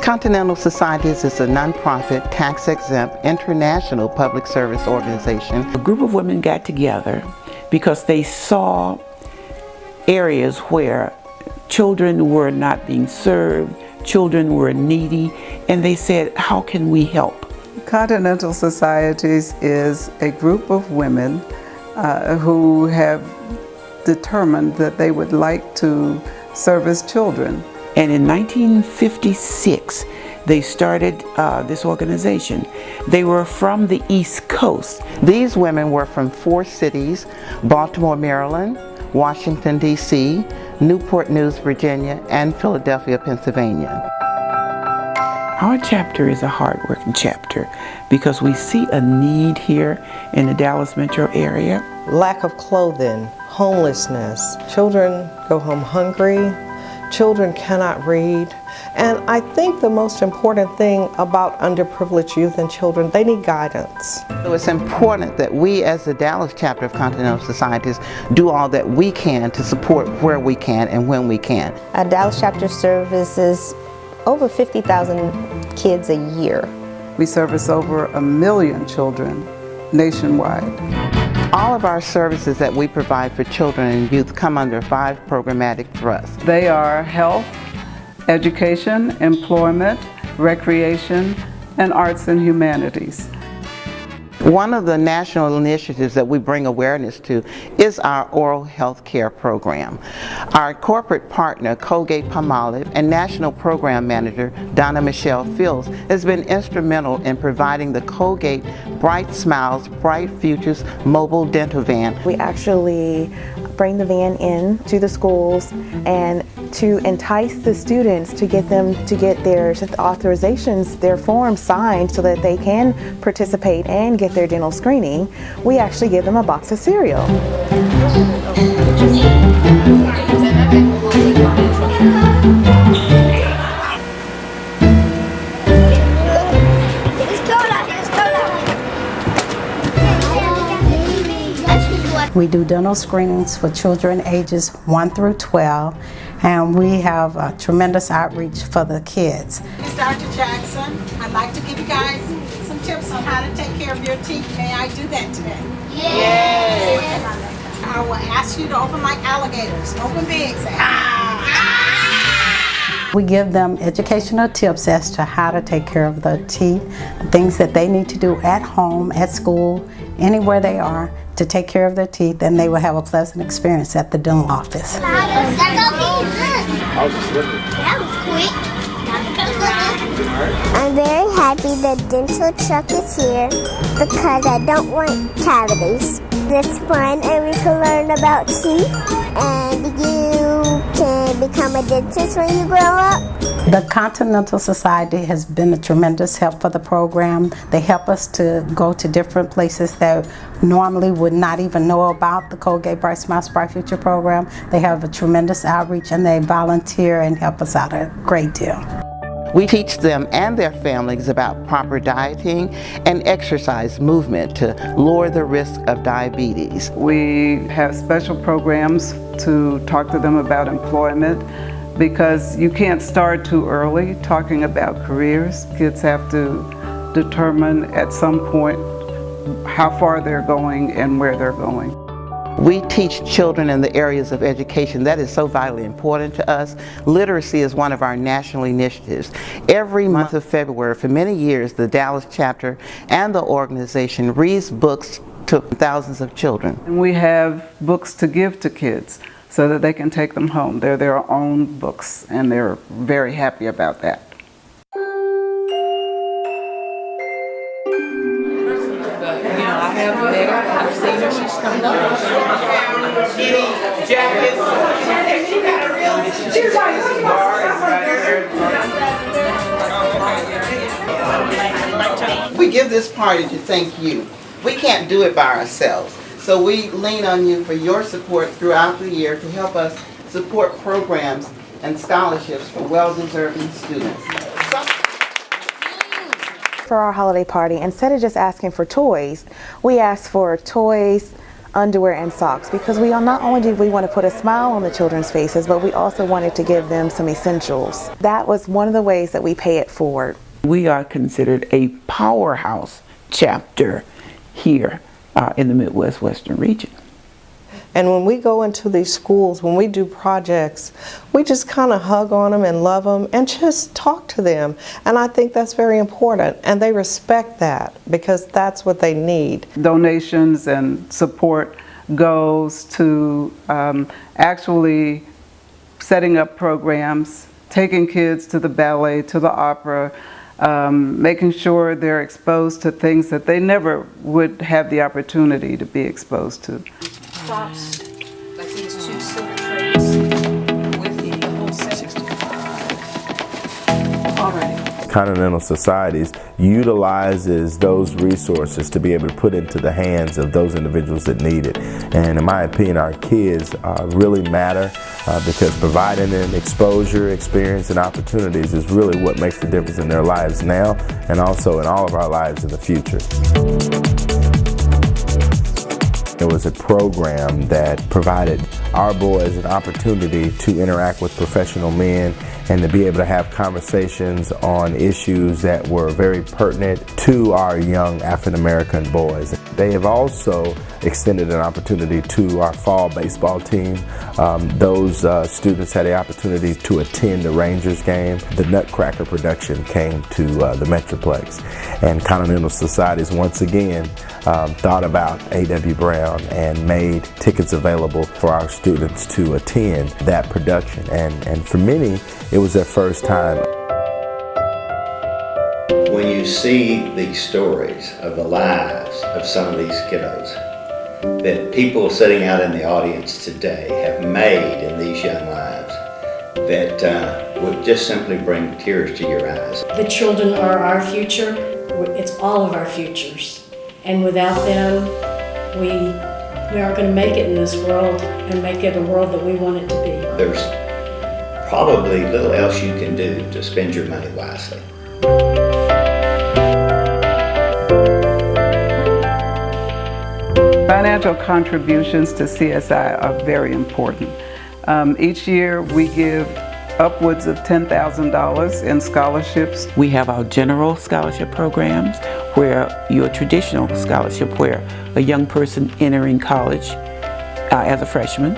Continental Societies is a nonprofit, tax-exempt, international public service organization. A group of women got together because they saw areas where children were not being served, children were needy, and they said, how can we help? Continental Societies is a group of women who have determined that they would like to service children. And in 1956, they started this organization. They were from the East Coast. These women were from 4 cities: Baltimore, Maryland, Washington, D.C., Newport News, Virginia, and Philadelphia, Pennsylvania. Our chapter is a hard-working chapter because we see a need here in the Dallas metro area. Lack of clothing, homelessness, children go home hungry, children cannot read, and I think the most important thing about underprivileged youth and children, they need guidance. So it's important that we as the Dallas chapter of Continental Societies do all that we can to support where we can and when we can. Our Dallas chapter services over 50,000 kids a year. We service over 1 million children nationwide. All of our services that we provide for children and youth come under 5 programmatic thrusts. They are health, education, employment, recreation, and arts and humanities. One of the national initiatives that we bring awareness to is our oral health care program. Our corporate partner, Colgate-Palmolive, and National Program Manager, Donna Michelle Fields, has been instrumental in providing the Colgate Bright Smiles, Bright Futures mobile dental van. We actually bring the van in to the schools and to entice the students to get them to get their authorizations, their forms signed so that they can participate and get their dental screening. We actually give them a box of cereal. We do dental screenings for children ages 1 through 12, and we have a tremendous outreach for the kids. Dr. Jackson, I'd like to give you guys some tips on how to take care of your teeth. May I do that today? Yes! I will ask you to open like alligators. Open big, say ah! We give them educational tips as to how to take care of their teeth, things that they need to do at home, at school, anywhere they are, to take care of their teeth, and they will have a pleasant experience at the dental office. I'm very happy the dental truck is here because I don't want cavities. It's fun and we can learn about teeth, and you can become a dentist when you grow up. The Continental Society has been a tremendous help for the program. They help us to go to different places that normally would not even know about the Colgate Bright Smiles, Bright Future program. They have a tremendous outreach and they volunteer and help us out a great deal. We teach them and their families about proper dieting and exercise movement to lower the risk of diabetes. We have special programs to talk to them about employment, because you can't start too early talking about careers. Kids have to determine at some point how far they're going and where they're going. We teach children in the areas of education that is so vitally important to us. Literacy is one of our national initiatives. Every month of February for many years, the Dallas chapter and the organization reads books to thousands of children. And we have books to give to kids so that they can take them home. They're their own books, and they're very happy about that. I've seen her, she's coming up. Jackets. We give this party to thank you. We can't do it by ourselves. So we lean on you for your support throughout the year to help us support programs and scholarships for well-deserving students. For our holiday party, instead of just asking for toys, we asked for toys, underwear and socks, because not only did we want to put a smile on the children's faces, but we also wanted to give them some essentials. That was one of the ways that we pay it forward. We are considered a powerhouse chapter here in the Midwest Western region. And when we go into these schools, when we do projects, we just kind of hug on them and love them and just talk to them. And I think that's very important. And they respect that because that's what they need. Donations and support goes to actually setting up programs, taking kids to the ballet, to the opera, making sure they're exposed to things that they never would have the opportunity to be exposed to. Props, like these 2 silver trays with the whole set. 65. All right. Continental Societies utilizes those resources to be able to put into the hands of those individuals that need it. And in my opinion, our kids really matter because providing them exposure, experience, and opportunities is really what makes the difference in their lives now and also in all of our lives in the future. It was a program that provided our boys an opportunity to interact with professional men and to be able to have conversations on issues that were very pertinent to our young African American boys. They have also extended an opportunity to our fall baseball team. Those students had the opportunity to attend the Rangers game. The Nutcracker production came to the Metroplex. And Continental Societies once again thought about A.W. Brown and made tickets available for our students to attend that production. And for many, it was their first time. When you see these stories of the lives of some of these kiddos that people sitting out in the audience today have made in these young lives, that would just simply bring tears to your eyes. The children are our future. It's all of our futures. And without them, we aren't going to make it in this world and make it a world that we want it to be. There's probably little else you can do to spend your money wisely. Financial contributions to CSI are very important. Each year we give upwards of $10,000 in scholarships. We have our general scholarship programs, where your traditional scholarship, where a young person entering college as a freshman.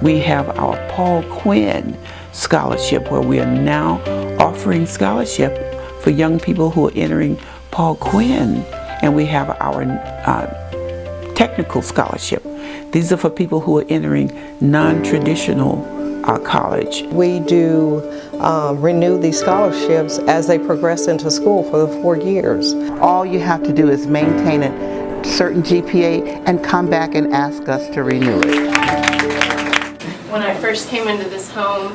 We have our Paul Quinn scholarship, where we are now offering scholarship for young people who are entering Paul Quinn. And we have our technical scholarship. These are for people who are entering non-traditional college. We do renew these scholarships as they progress into school for the 4 years. All you have to do is maintain a certain GPA and come back and ask us to renew it. When I first came into this home,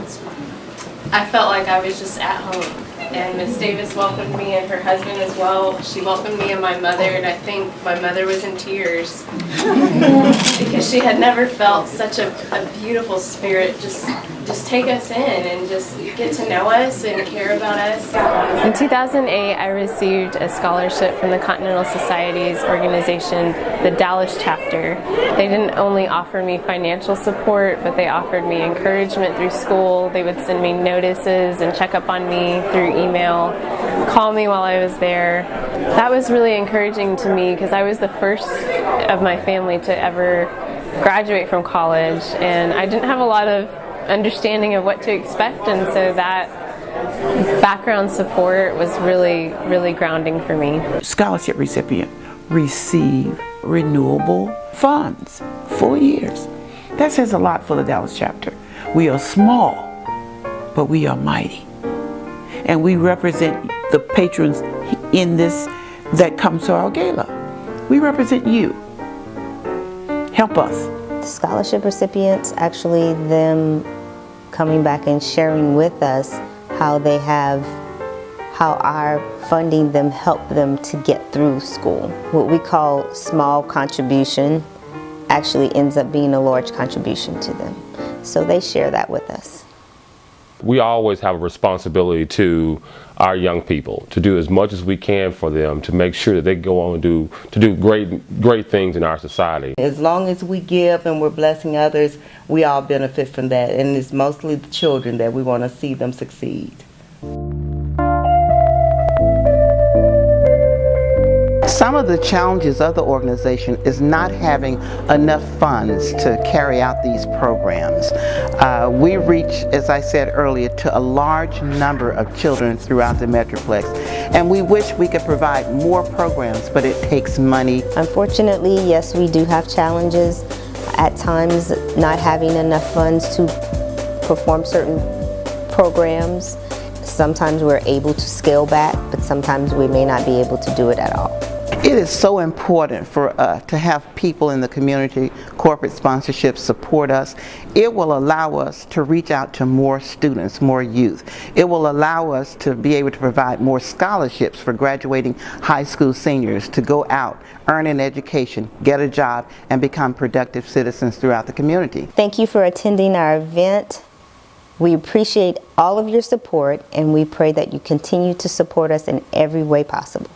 I felt like I was just at home. And Miss Davis welcomed me and her husband as well. She welcomed me and my mother, and I think my mother was in tears because she had never felt such a beautiful spirit just take us in and just get to know us and care about us. In 2008, I received a scholarship from the Continental Societies organization, the Dallas chapter. They didn't only offer me financial support, but they offered me encouragement through school. They would send me notices and check up on me through email, call me while I was there. That was really encouraging to me because I was the first of my family to ever graduate from college, and I didn't have a lot of understanding of what to expect, and so that background support was really, really grounding for me. Scholarship recipient receive renewable funds, 4 years. That says a lot for the Dallas chapter. We are small, but we are mighty. And we represent the patrons in this that comes to our gala. We represent you. Help us. Scholarship recipients, actually them coming back and sharing with us how our funding them helped them to get through school. What we call small contribution actually ends up being a large contribution to them. So they share that with us. We always have a responsibility to our young people to do as much as we can for them to make sure that they go on to do great things in our society. As long as we give and we're blessing others, we all benefit from that, and it's mostly the children that we want to see them succeed. Some of the challenges of the organization is not having enough funds to carry out these programs. We reach, as I said earlier, to a large number of children throughout the Metroplex, and we wish we could provide more programs, but it takes money. Unfortunately, yes, we do have challenges. At times, not having enough funds to perform certain programs. Sometimes we're able to scale back, but sometimes we may not be able to do it at all. It is so important for us to have people in the community, corporate sponsorships support us. It will allow us to reach out to more students, more youth. It will allow us to be able to provide more scholarships for graduating high school seniors to go out, earn an education, get a job, and become productive citizens throughout the community. Thank you for attending our event. We appreciate all of your support, and we pray that you continue to support us in every way possible.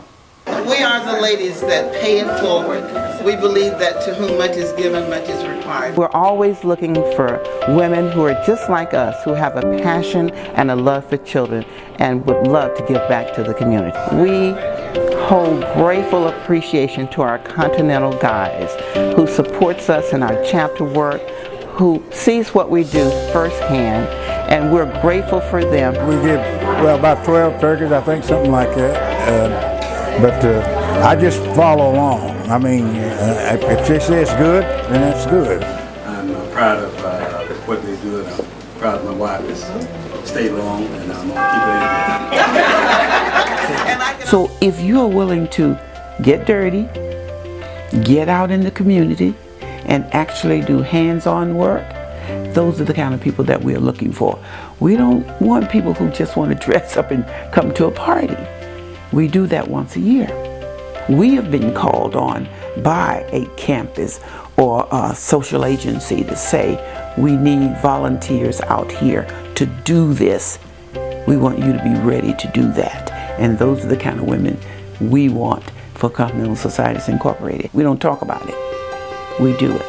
We are the ladies that pay it forward. We believe that to whom much is given, much is required. We're always looking for women who are just like us, who have a passion and a love for children and would love to give back to the community. We hold grateful appreciation to our Continental guys who supports us in our chapter work, who sees what we do firsthand, and we're grateful for them. We give, well, about 12 turkeys, I think, something like that. But I just follow along. I mean, if she says good, then it's good. I'm proud of what they do, and I'm proud of my wife to stay long, and I'm going to keep it in. So if you are willing to get dirty, get out in the community, and actually do hands-on work, those are the kind of people that we're looking for. We don't want people who just want to dress up and come to a party. We do that once a year. We have been called on by a campus or a social agency to say, we need volunteers out here to do this. We want you to be ready to do that. And those are the kind of women we want for Continental Societies Incorporated. We don't talk about it, we do it.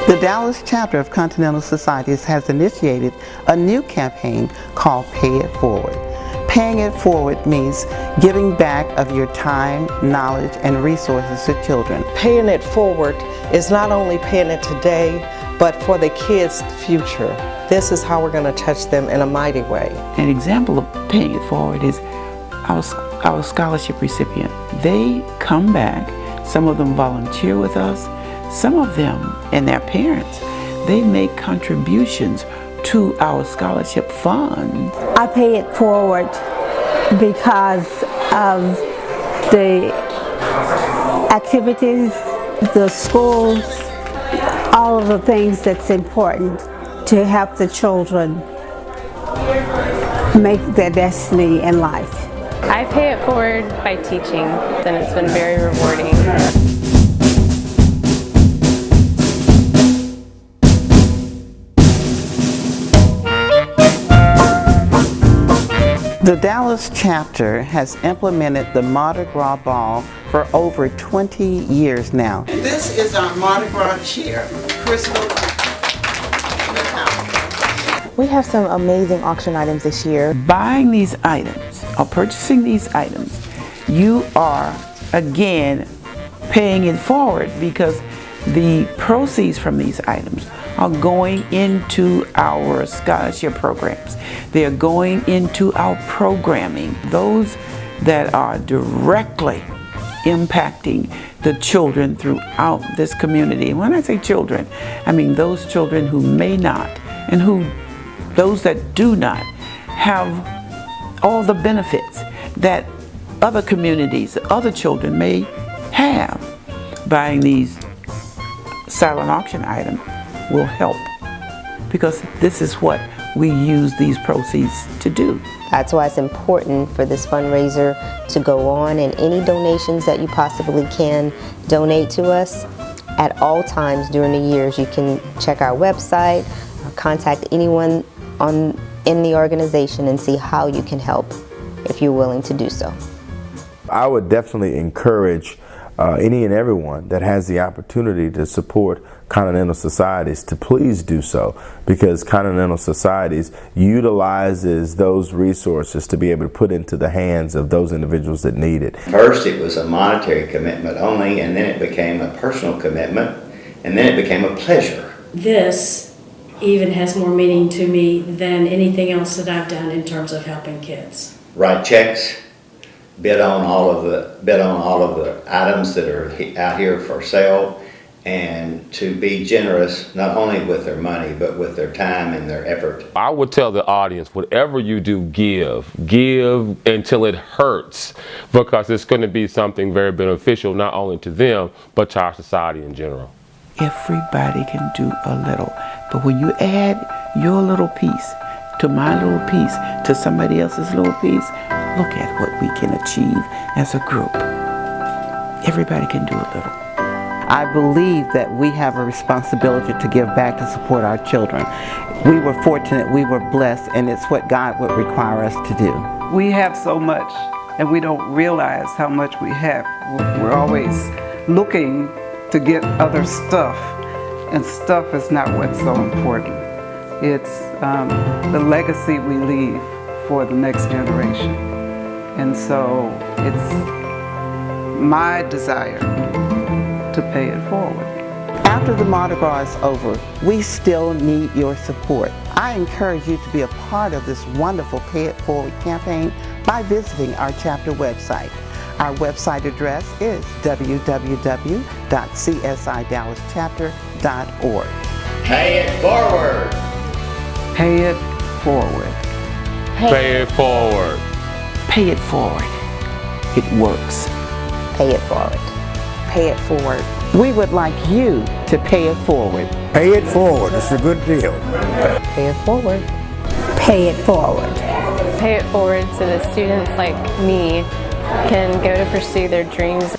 The Dallas chapter of Continental Societies has initiated a new campaign called Pay It Forward. Paying it forward means giving back of your time, knowledge, and resources to children. Paying it forward is not only paying it today, but for the kids' future. This is how we're going to touch them in a mighty way. An example of paying it forward is our scholarship recipient. They come back, some of them volunteer with us, some of them and their parents, they make contributions to our scholarship fund. I pay it forward because of the activities, the schools, all of the things that's important to help the children make their destiny in life. I pay it forward by teaching, and it's been very rewarding. The Dallas chapter has implemented the Mardi Gras ball for over 20 years now. This is our Mardi Gras cheer, Crystal. We have some amazing auction items this year. Buying these items or purchasing these items, you are again paying it forward because the proceeds from these items are going into our scholarship programs. They are going into our programming. Those that are directly impacting the children throughout this community. And when I say children, I mean those children who may not and those that do not have all the benefits that other communities, other children may have. Buying these silent auction items will help because this is what we use these proceeds to do. That's why it's important for this fundraiser to go on, and any donations that you possibly can donate to us, at all times during the years. You can check our website, or contact anyone in the organization and see how you can help if you're willing to do so. I would definitely encourage any and everyone that has the opportunity to support Continental Societies to please do so, because Continental Societies utilizes those resources to be able to put into the hands of those individuals that need it. First it was a monetary commitment only, and then it became a personal commitment, and then it became a pleasure. This even has more meaning to me than anything else that I've done in terms of helping kids. Write checks, bid on all of the items that are out here for sale, and to be generous not only with their money but with their time and their effort. I would tell the audience, whatever you do, give until it hurts, because it's going to be something very beneficial not only to them but to our society in general. Everybody can do a little, but when you add your little piece to my little piece to somebody else's little piece, look at what we can achieve as a group. Everybody can do a little. I believe that we have a responsibility to give back to support our children. We were fortunate, we were blessed, and it's what God would require us to do. We have so much, and we don't realize how much we have. We're always looking to get other stuff, and stuff is not what's so important. It's the legacy we leave for the next generation. And so it's my desire to pay it forward. After the Mardi Gras is over, we still need your support. I encourage you to be a part of this wonderful Pay It Forward campaign by visiting our chapter website. Our website address is www.csidallas.org. Pay it forward! Pay it forward. Pay it forward. Pay it forward. It works. Pay it forward. Pay it forward. We would like you to pay it forward. Pay it forward. It's a good deal. Pay it forward. Pay it forward. Pay it forward so that students like me can go to pursue their dreams.